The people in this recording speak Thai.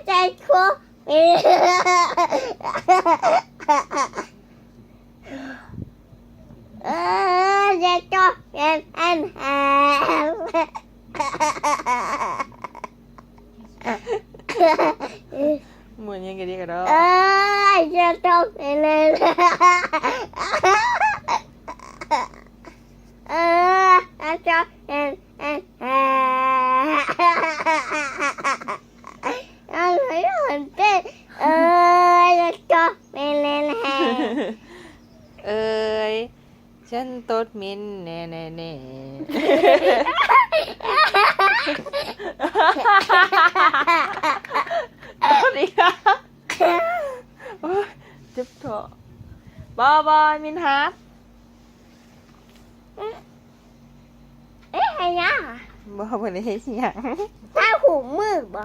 ใจคุกจะจบอันเหมือนยังไงดีกันเนาะ จะจบเลยจะจบอะไรกันเต้จะจบเลย เอ้ยฉันตดมินแน่แน่แน่ตดอีกแล้วโอ๊ยเจ็บท้องบอยมินฮาร์ด ไอ้เนี่ย บ่บ่ได้เฮ็ดหยัง ถ้าหูมือบ่